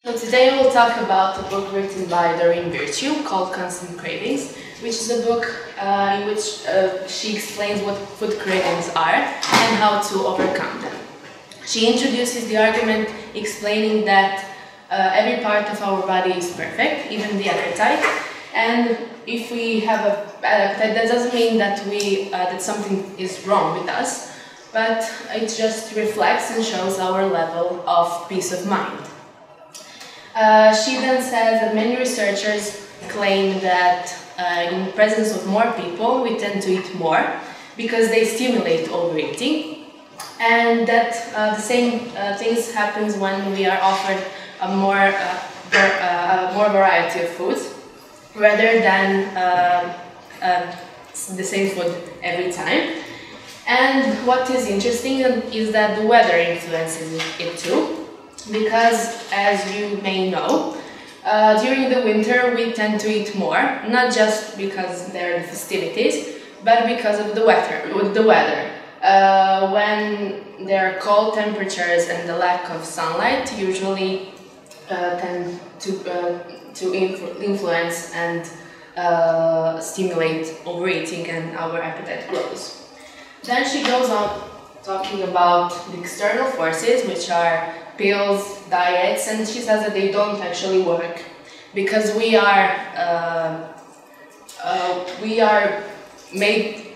So today I will talk about a book written by Doreen Virtue called Constant Cravings, which is a book in which she explains what food cravings are and how to overcome them. She introduces the argument explaining that every part of our body is perfect, even the appetite, and if we have a bad appetite, that doesn't mean that that something is wrong with us, but it just reflects and shows our level of peace of mind. She then says that many researchers claim that in the presence of more people we tend to eat more because they stimulate overeating, and that the same things happens when we are offered a more variety of foods rather than the same food every time. And what is interesting is that the weather influences it too. Because, as you may know, during the winter we tend to eat more, not just because there are the festivities, but because of the weather. When there are cold temperatures and the lack of sunlight, usually tend to influence and stimulate overeating, and our appetite grows. Then she goes on talking about the external forces, which are pills, diets, and she says that they don't actually work because we are made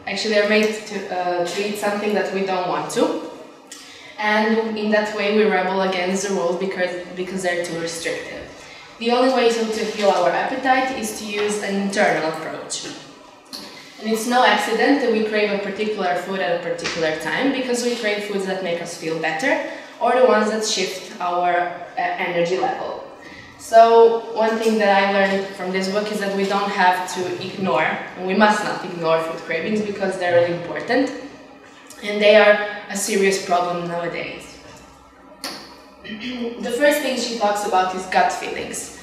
actually are made to eat something that we don't want to, and in that way we rebel against the rules because they're too restrictive. The only way to heal our appetite is to use an internal approach. And it's no accident that we crave a particular food at a particular time, because we crave foods that make us feel better or the ones that shift our energy level. So one thing that I learned from this book is that we don't have to ignore, and we must not ignore food cravings because they're really important and they are a serious problem nowadays. The first thing she talks about is gut feelings.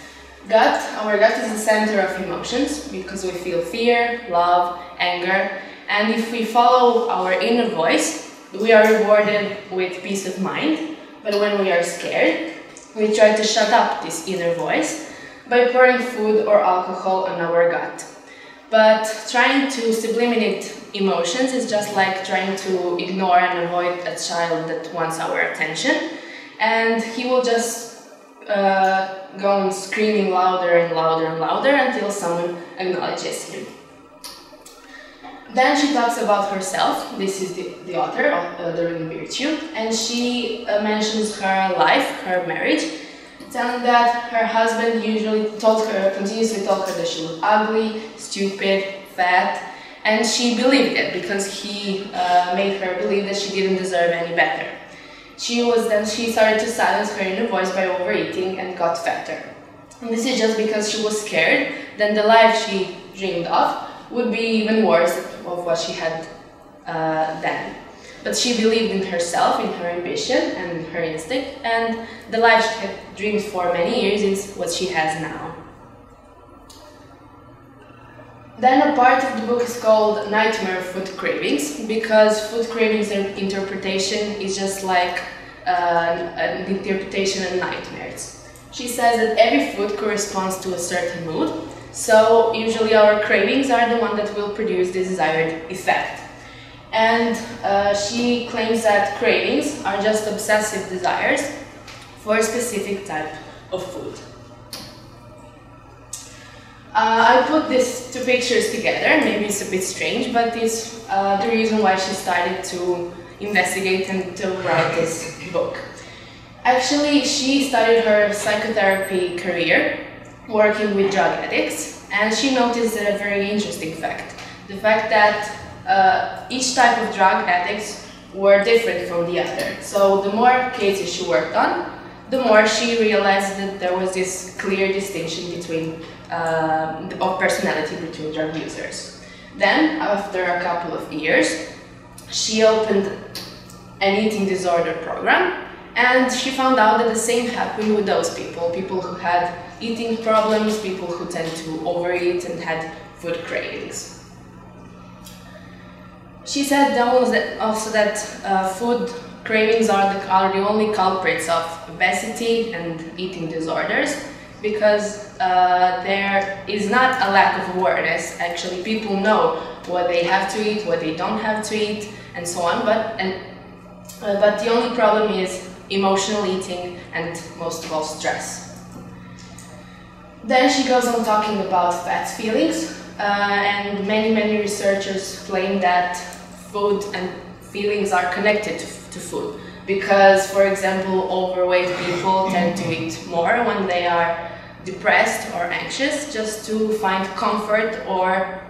Our gut is the center of emotions because we feel fear, love, anger, and if we follow our inner voice, we are rewarded with peace of mind. But when we are scared, we try to shut up this inner voice by pouring food or alcohol on our gut. But trying to sublimate emotions is just like trying to ignore and avoid a child that wants our attention, and he will just go on screaming louder and louder and louder until someone acknowledges him. Then she talks about herself. This is the author of Doreen Virtue, and she mentions her life, her marriage, telling that her husband continuously told her that she was ugly, stupid, fat, and she believed it because he made her believe that she didn't deserve any better. She started to silence her inner voice by overeating and got fatter. And this is just because she was scared that the life she dreamed of would be even worse of what she had then. But she believed in herself, in her ambition and her instinct, and the life she had dreamed for many years is what she has now. Then a part of the book is called Nightmare Food Cravings, because food cravings interpretation is just like an interpretation of nightmares. She says that every food corresponds to a certain mood, so usually our cravings are the one that will produce the desired effect. And she claims that cravings are just obsessive desires for a specific type of food. I put these two pictures together. Maybe it's a bit strange, but it's the reason why she started to investigate and to write this book. Actually, she started her psychotherapy career working with drug addicts, and she noticed a very interesting fact. The fact that each type of drug addicts were different from the other. So the more cases she worked on, the more she realized that there was this clear distinction between of personality between drug users. Then, after a couple of years, she opened an eating disorder program, and she found out that the same happened with those people who had eating problems, people who tend to overeat and had food cravings. She said also that food cravings are the only culprits of obesity and eating disorders, because there is not a lack of awareness. Actually, people know what they have to eat, what they don't have to eat, and so on. But the only problem is emotional eating and most of all stress. Then she goes on talking about fat feelings, and many researchers claim that food and feelings are connected to food, because, for example, overweight people tend to eat more when they are depressed or anxious, just to find comfort or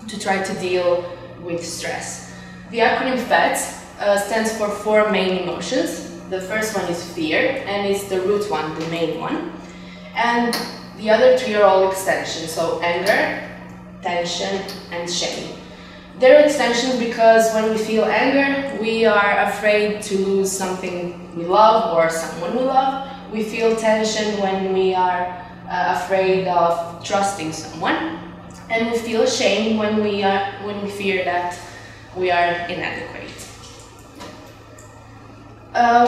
to try to deal with stress. The acronym FATS stands for 4 main emotions. The first one is fear, and it's the root one, the main one. And the other 3 are all extensions, so anger, tension, and shame. They're extensions because when we feel anger, we are afraid to lose something we love or someone we love. We feel tension when we are afraid of trusting someone, and we feel shame when we fear that we are inadequate.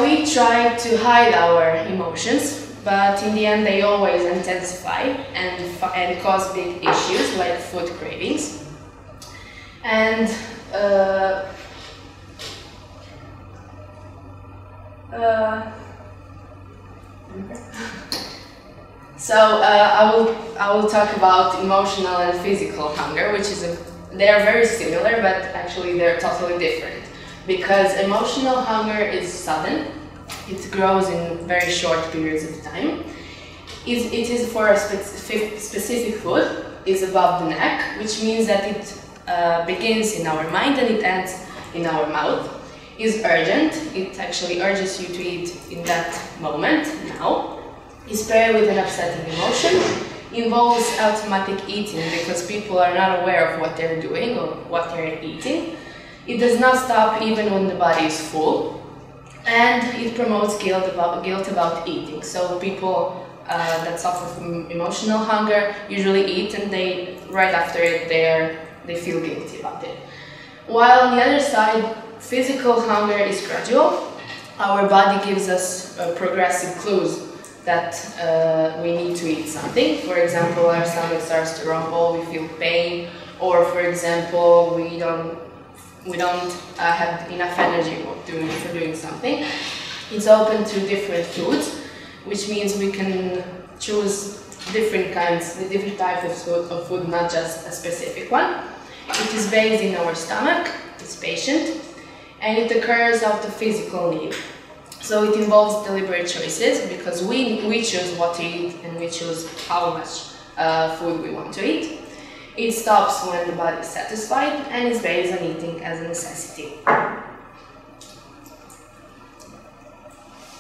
We try to hide our emotions, but in the end they always intensify and cause big issues like food cravings. And so I will talk about emotional and physical hunger, which is they are very similar, but actually they're totally different. Because emotional hunger is sudden, it grows in very short periods of time. It is for a specific food, is above the neck, which means that it begins in our mind and it ends in our mouth. Is urgent, it actually urges you to eat in that moment, now. Is paired with an upsetting emotion, involves automatic eating because people are not aware of what they're doing or what they're eating. It does not stop even when the body is full, and it promotes guilt about eating. So people that suffer from emotional hunger usually eat, and right after it they feel guilty about it. While on the other side, physical hunger is gradual. Our body gives us progressive clues that we need to eat something. For example, our stomach starts to rumble, we feel pain, or for example, we don't have enough energy for doing something. It's open to different foods, which means we can choose different types of food, not just a specific one. It is based in our stomach, it's patient, and it occurs out of physical need. So it involves deliberate choices, because we choose what to eat and we choose how much food we want to eat. It stops when the body is satisfied and is based on eating as a necessity.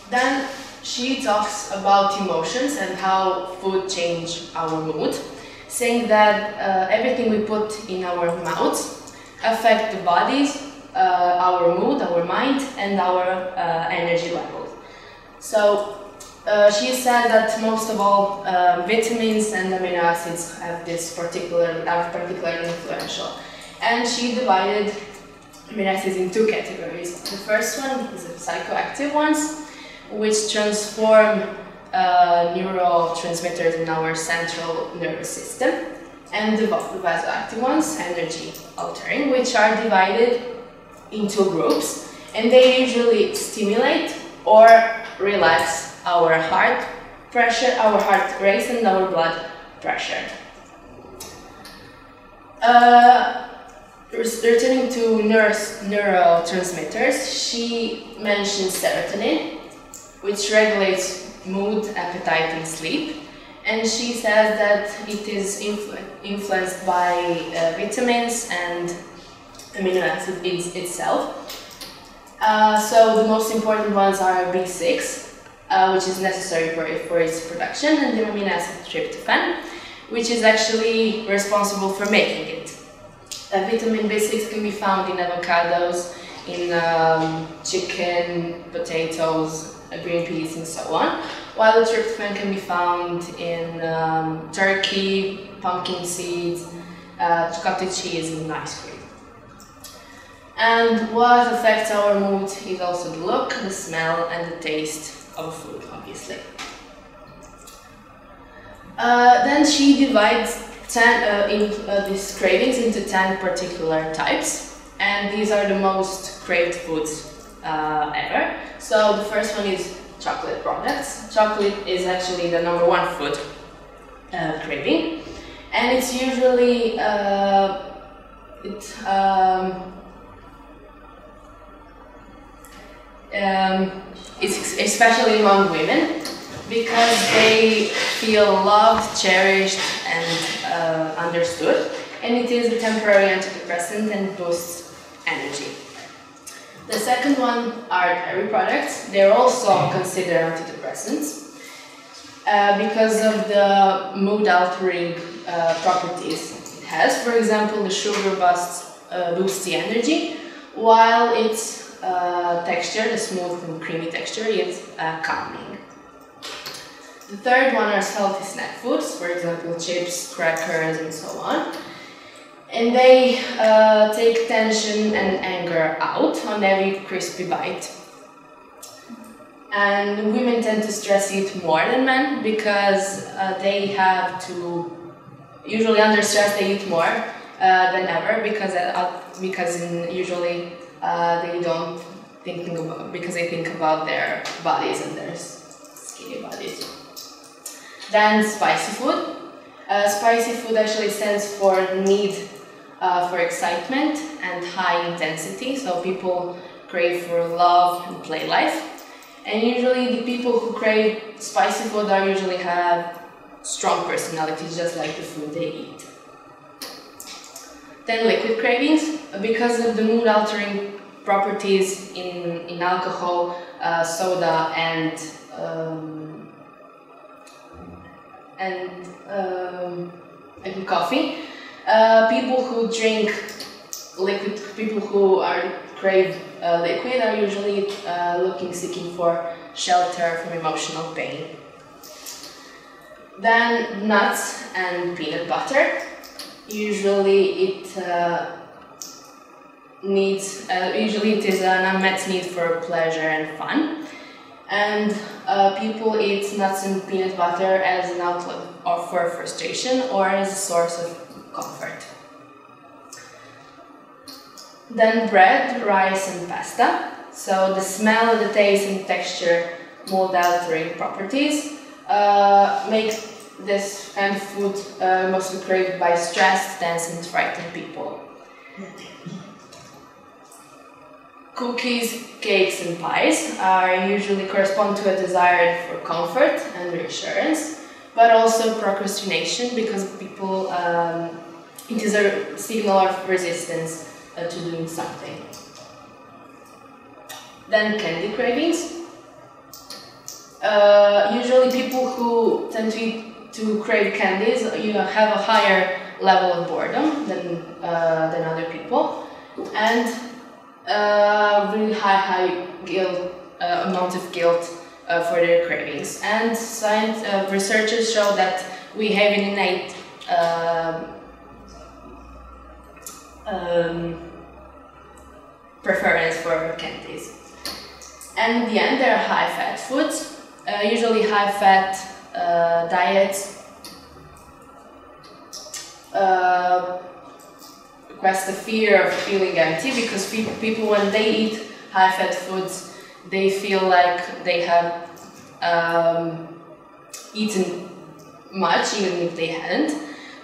Then she talks about emotions and how food changes our mood, saying that everything we put in our mouths affect the bodies, our mood, our mind, and our energy levels. So she said that most of all vitamins and amino acids are particularly influential, and she divided amino acids in 2 categories. The first one is the psychoactive ones, which transform neurotransmitters in our central nervous system, and the vasoactive ones, energy altering, which are divided into groups, and they usually stimulate or relax our heart pressure, our heart rate, and our blood pressure. Returning to neurotransmitters, she mentions serotonin, which regulates mood, appetite, and sleep. And she says that it is influenced by vitamins and amino acids itself. So the most important ones are B6, which is necessary for its production, and the amino acid tryptophan, which is actually responsible for making it. Vitamin B6 can be found in avocados, in chicken, potatoes, green peas, and so on, while the tryptophan can be found in turkey, pumpkin seeds, cottage cheese, and ice cream. And what affects our mood is also the look, the smell, and the taste of food, obviously. Then she divides these cravings into 10 particular types, and these are the most craved foods ever. So the first one is chocolate products. Chocolate is actually the #1 food craving, and it's usually it's especially among women, because they feel loved, cherished, and understood, and it is a temporary antidepressant and boosts energy. The second one are dairy products. They're also considered antidepressants because of the mood-altering properties it has. For example, the sugar boosts the energy, while its texture, the smooth and creamy texture, is calming. The third one are healthy snack foods, for example, chips, crackers, and so on. And they take tension and anger out on every crispy bite. And women tend to stress eat more than men because they have to, usually under stress they eat more than ever, because usually they don't because they think about their bodies and their skinny bodies. Then spicy food. Spicy food actually stands for need for excitement and high intensity, so people crave for love and play life. And usually the people who crave spicy food usually have strong personalities, just like the food they eat. Then liquid cravings, because of the mood-altering properties in alcohol, soda, and coffee. People who drink liquid, people who crave liquid are usually seeking for shelter from emotional pain. Then nuts and peanut butter. Usually it is an unmet need for pleasure and fun. And people eat nuts and peanut butter as an outlet for frustration or as a source of comfort. Then bread, rice, and pasta. So the smell, the taste, and texture, mood-altering properties make this kind of food mostly craved by stressed, tense, and frightened people. Cookies, cakes, and pies usually correspond to a desire for comfort and reassurance, but also procrastination, because people, it is a signal of resistance to doing something. Then candy cravings. Usually people who tend to crave candies have a higher level of boredom than other people, and really high amount of guilt for their cravings. And researchers show that we have an innate preference for candies. And in the end, there are high-fat foods. Usually high-fat diets request the fear of feeling empty, because people when they eat high-fat foods, they feel like they have eaten much, even if they hadn't.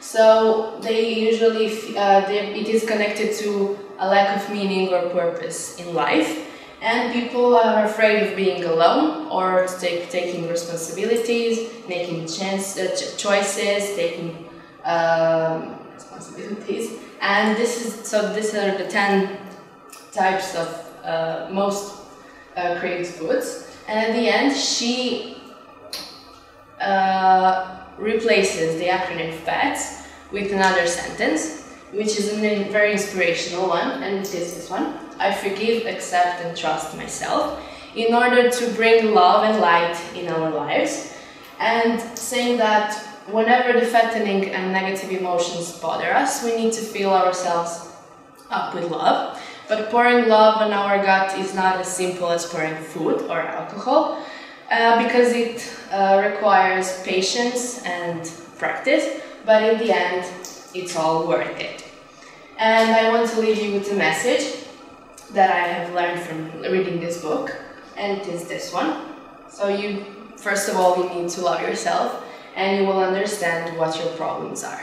So they usually, it is connected to a lack of meaning or purpose in life. And people are afraid of being alone, or taking responsibilities, making choices, taking responsibilities. And these are the 10 types of most craved foods. And at the end, she replaces the acronym FATS with another sentence, which is a very inspirational one, and it is this one: I forgive, accept, and trust myself, in order to bring love and light in our lives. And saying that whenever the fattening and negative emotions bother us, we need to fill ourselves up with love, But pouring love on our gut is not as simple as pouring food or alcohol, because it requires patience and practice, but in the end, it's all worth it. And I want to leave you with a message that I have learned from reading this book, and it is this one. So first of all, you need to love yourself, and you will understand what your problems are.